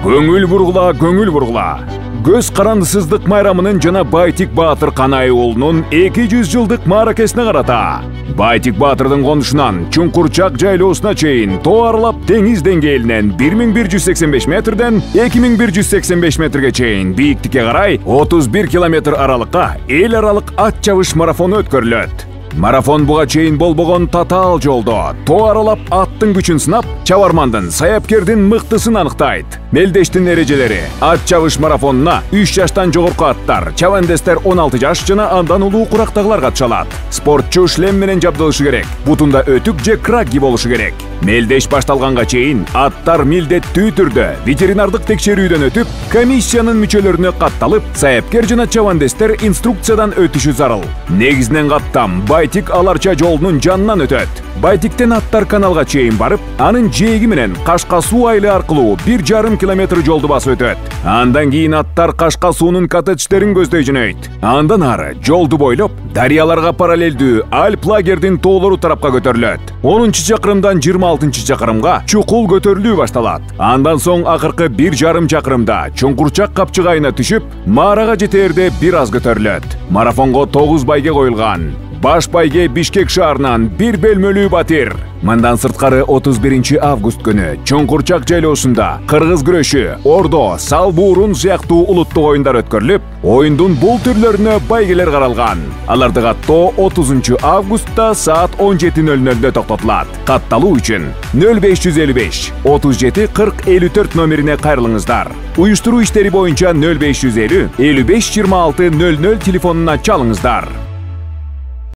Көңүл бургула. Көз карандысыздык майрамынын жана Байтик Баатыр Канай уулунун 200 жылдык мааракесине карата. Байтик Баатырдын конушунан Чуңкурчак жайлоосуна чейин тоо аралап деңиз деңгээлинен 1185 метрден 2185 метрге чейин бийиктикке карай 31 километр аралыкка эл аралык ат чабыш марафону өткөрүлөт. Марафон буга чейин болбогон татаал жолдо тоо аралап аттын күчүн сынап, чабармандын, саяпкердин мыктысын аныктайт. Мелдештин эрежелери: ат чабыш марафонуна 3 жаштан жогорку аттар, чабандестер 16 жаш жана андан улуу курактагылар катыша алат. Спортчу шлем менен жабдылышы керек, бутунда өтүк же крагги болушу керек. Мелдеш башталганга чейин аттар милдеттүү түрдө ветеринардык текшерүүдөн өтүп, комиссиянын мүчөлөрүнө катталып, саяпкер жана чабандестер инструкциядан өтүшү зарыл. Негизинен каттам Байтик Аларча жолунун жанынан өтөт. Байтиктен аттар каналга чейин барып, анын жээги менен Кашка суу айылы аркылуу 1,5 километр жолду басып өтөт. Андан кийин аттар Кашка суунун коттедждерин көздөй жөнөйт. Андан ары жолду бойлоп, дарыяларга параллелдүү Альп лагердин тоолору тарапка көтөрүлөт. 10-чакырымдан 26-чакырымга чукул көтөрүлүү башталат. Андан соң акыркы 1,5 чакырымда Чуңкурчак капчыгайына түшүп, Маарага жетээрде бир аз көтөрүлөт. Марафонго 9 байге коюлган. Баш байге Бишкек шаарынан 1 бөлмөлүү батир. Мындан сырткары 31 август күнү Чуңкурчак жайлоосунда кыргыз күрөшү, ордо, сал буурун сыяктуу улуттук оюндар өткөрүлүп, оюндун бул түрлөрүнө байгелер каралган. Аларды каттоо 30 августта саат 17:00 токтотулат. Катталуу үчүн 0555 37 40 54 номерине кайрылыңыздар. Уюштуруу иштери боюнча 0550 55 26 00 телефонуна чалыңыздар.